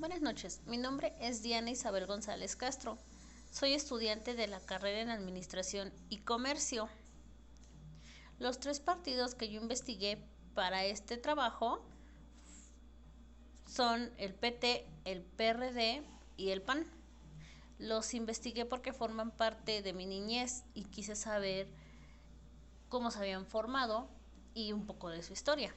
Buenas noches, mi nombre es Diana Isabel González Castro. Soy estudiante de la carrera en Administración y Comercio. Los tres partidos que yo investigué para este trabajo son el PT, el PRD y el PAN. Los investigué porque forman parte de mi niñez y quise saber cómo se habían formado y un poco de su historia.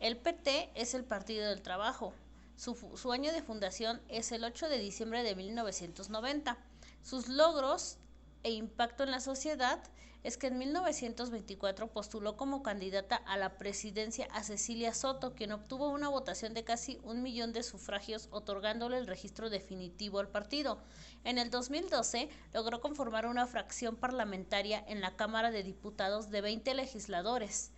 El PT es el Partido del Trabajo. Su año de fundación es el 8 de diciembre de 1990. Sus logros e impacto en la sociedad es que en 1924 postuló como candidata a la presidencia a Cecilia Soto, quien obtuvo una votación de casi 1 millón de sufragios, otorgándole el registro definitivo al partido. En el 2012 logró conformar una fracción parlamentaria en la Cámara de Diputados de 20 legisladores.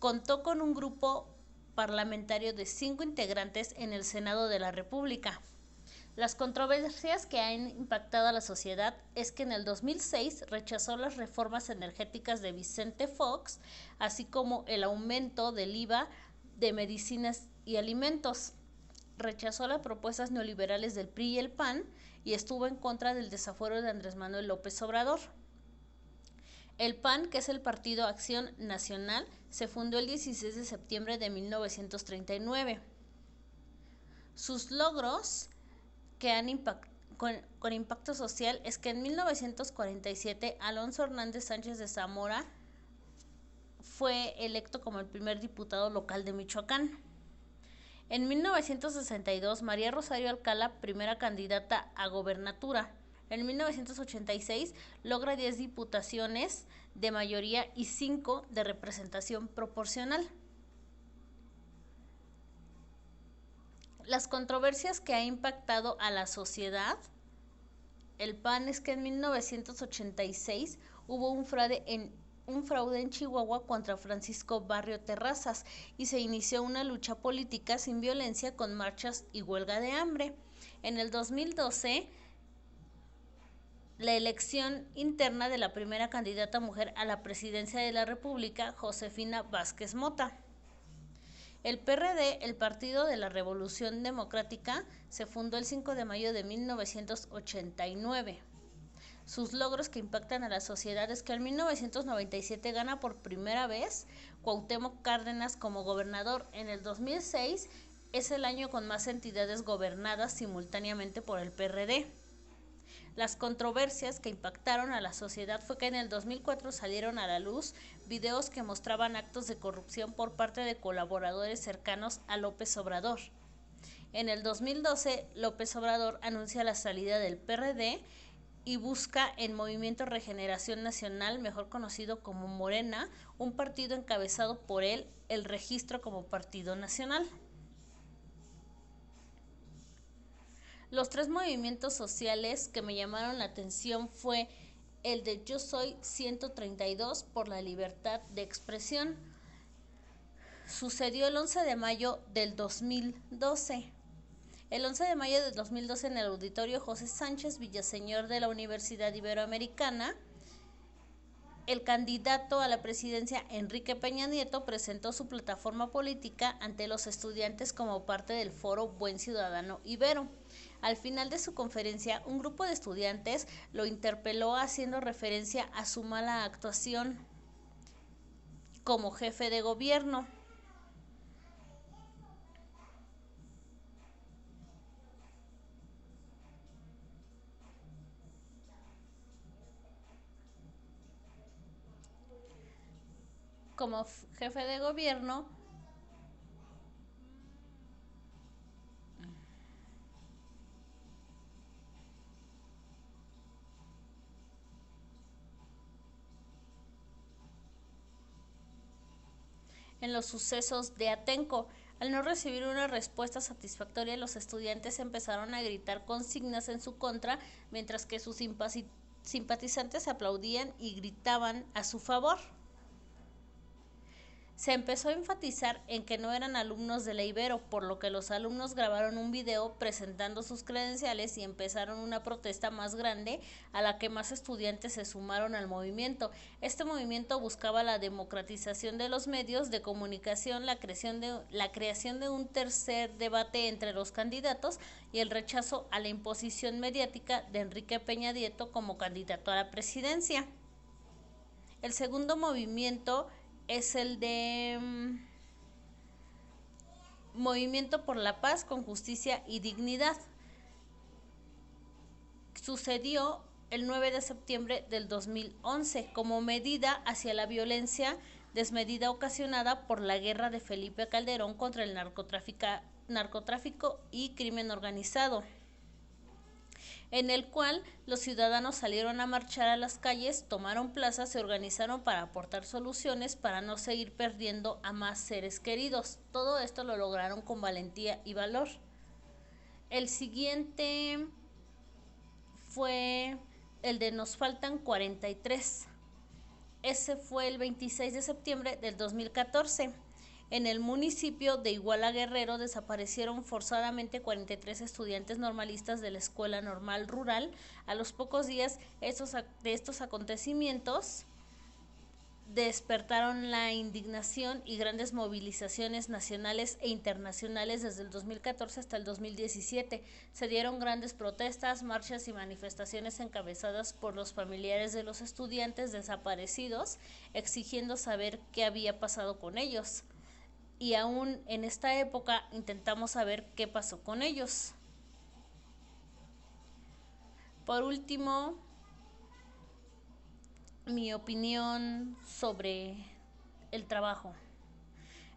Contó con un grupo parlamentario de 5 integrantes en el Senado de la República. Las controversias que han impactado a la sociedad es que en el 2006 rechazó las reformas energéticas de Vicente Fox, así como el aumento del IVA de medicinas y alimentos. Rechazó las propuestas neoliberales del PRI y el PAN y estuvo en contra del desafuero de Andrés Manuel López Obrador. El PAN, que es el Partido Acción Nacional, se fundó el 16 de septiembre de 1939. Sus logros que han con impacto social es que en 1947 Alonso Hernández Sánchez de Zamora fue electo como el primer diputado local de Michoacán. En 1962 María Rosario Alcalá, primera candidata a gobernatura. En 1986 logra 10 diputaciones de mayoría y 5 de representación proporcional. Las controversias que ha impactado a la sociedad, el PAN, es que en 1986 hubo un fraude en Chihuahua contra Francisco Barrio Terrazas y se inició una lucha política sin violencia con marchas y huelga de hambre. En el 2012 la elección interna de la primera candidata mujer a la presidencia de la República, Josefina Vázquez Mota. El PRD, el Partido de la Revolución Democrática, se fundó el 5 de mayo de 1989. Sus logros que impactan a la sociedad es que en 1997 gana por primera vez Cuauhtémoc Cárdenas como gobernador. En el 2006 es el año con más entidades gobernadas simultáneamente por el PRD. Las controversias que impactaron a la sociedad fue que en el 2004 salieron a la luz videos que mostraban actos de corrupción por parte de colaboradores cercanos a López Obrador. En el 2012, López Obrador anuncia la salida del PRD y busca en Movimiento Regeneración Nacional, mejor conocido como Morena, un partido encabezado por él, el registro como partido nacional. Los tres movimientos sociales que me llamaron la atención fue el de Yo Soy 132 por la libertad de expresión. Sucedió el 11 de mayo del 2012. El 11 de mayo del 2012 en el auditorio José Sánchez Villaseñor de la Universidad Iberoamericana, el candidato a la presidencia Enrique Peña Nieto presentó su plataforma política ante los estudiantes como parte del foro Buen Ciudadano Ibero. Al final de su conferencia, un grupo de estudiantes lo interpeló haciendo referencia a su mala actuación como jefe de gobierno. Como jefe de gobierno, en los sucesos de Atenco. Al no recibir una respuesta satisfactoria, los estudiantes empezaron a gritar consignas en su contra, mientras que sus simpatizantes aplaudían y gritaban a su favor. Se empezó a enfatizar en que no eran alumnos de la Ibero, por lo que los alumnos grabaron un video presentando sus credenciales y empezaron una protesta más grande a la que más estudiantes se sumaron al movimiento. Este movimiento buscaba la democratización de los medios de comunicación, la creación de un tercer debate entre los candidatos y el rechazo a la imposición mediática de Enrique Peña Nieto como candidato a la presidencia. El segundo movimiento es el de Movimiento por la Paz con Justicia y Dignidad. Sucedió el 9 de septiembre del 2011 como medida hacia la violencia desmedida ocasionada por la guerra de Felipe Calderón contra el narcotráfico y crimen organizado, en el cual los ciudadanos salieron a marchar a las calles, tomaron plazas, se organizaron para aportar soluciones para no seguir perdiendo a más seres queridos. Todo esto lo lograron con valentía y valor. El siguiente fue el de Nos Faltan 43. Ese fue el 26 de septiembre del 2014. En el municipio de Iguala Guerrero desaparecieron forzadamente 43 estudiantes normalistas de la Escuela Normal Rural. A los pocos días de estos acontecimientos despertaron la indignación y grandes movilizaciones nacionales e internacionales desde el 2014 hasta el 2017. Se dieron grandes protestas, marchas y manifestaciones encabezadas por los familiares de los estudiantes desaparecidos, exigiendo saber qué había pasado con ellos. Y aún en esta época intentamos saber qué pasó con ellos. Por último, mi opinión sobre el trabajo.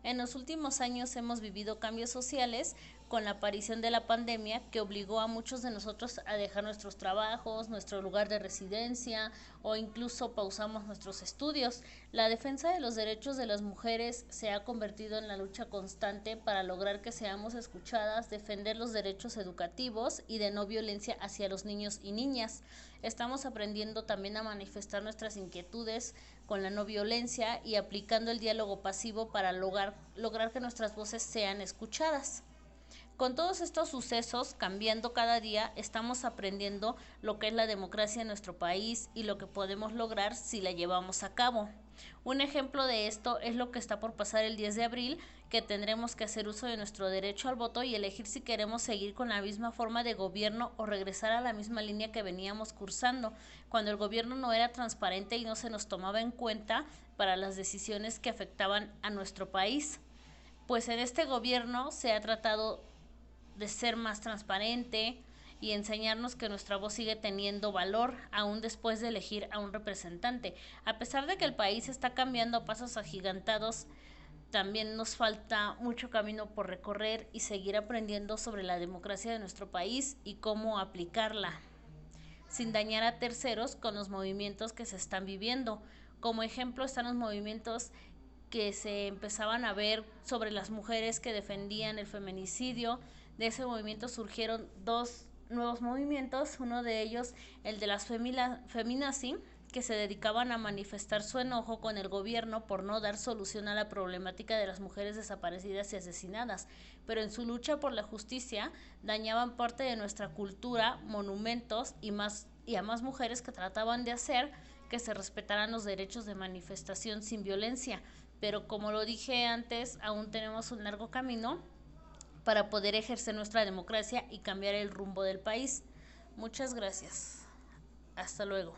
En los últimos años hemos vivido cambios sociales con la aparición de la pandemia que obligó a muchos de nosotros a dejar nuestros trabajos, nuestro lugar de residencia o incluso pausamos nuestros estudios. La defensa de los derechos de las mujeres se ha convertido en la lucha constante para lograr que seamos escuchadas, defender los derechos educativos y de no violencia hacia los niños y niñas. Estamos aprendiendo también a manifestar nuestras inquietudes con la no violencia y aplicando el diálogo pasivo para lograr que nuestras voces sean escuchadas. Con todos estos sucesos cambiando cada día, estamos aprendiendo lo que es la democracia en nuestro país y lo que podemos lograr si la llevamos a cabo. Un ejemplo de esto es lo que está por pasar el 10 de abril, que tendremos que hacer uso de nuestro derecho al voto y elegir si queremos seguir con la misma forma de gobierno o regresar a la misma línea que veníamos cursando, cuando el gobierno no era transparente y no se nos tomaba en cuenta para las decisiones que afectaban a nuestro país. Pues en este gobierno se ha tratado de ser más transparente y enseñarnos que nuestra voz sigue teniendo valor aún después de elegir a un representante. A pesar de que el país está cambiando a pasos agigantados, también nos falta mucho camino por recorrer y seguir aprendiendo sobre la democracia de nuestro país y cómo aplicarla, sin dañar a terceros con los movimientos que se están viviendo. Como ejemplo están los movimientos que se empezaban a ver sobre las mujeres que defendían el feminicidio. De ese movimiento surgieron dos nuevos movimientos, uno de ellos el de las feminazi, que se dedicaban a manifestar su enojo con el gobierno por no dar solución a la problemática de las mujeres desaparecidas y asesinadas, pero en su lucha por la justicia dañaban parte de nuestra cultura, monumentos y a más mujeres que trataban de hacer que se respetaran los derechos de manifestación sin violencia. Pero como lo dije antes, aún tenemos un largo camino para poder ejercer nuestra democracia y cambiar el rumbo del país. Muchas gracias. Hasta luego.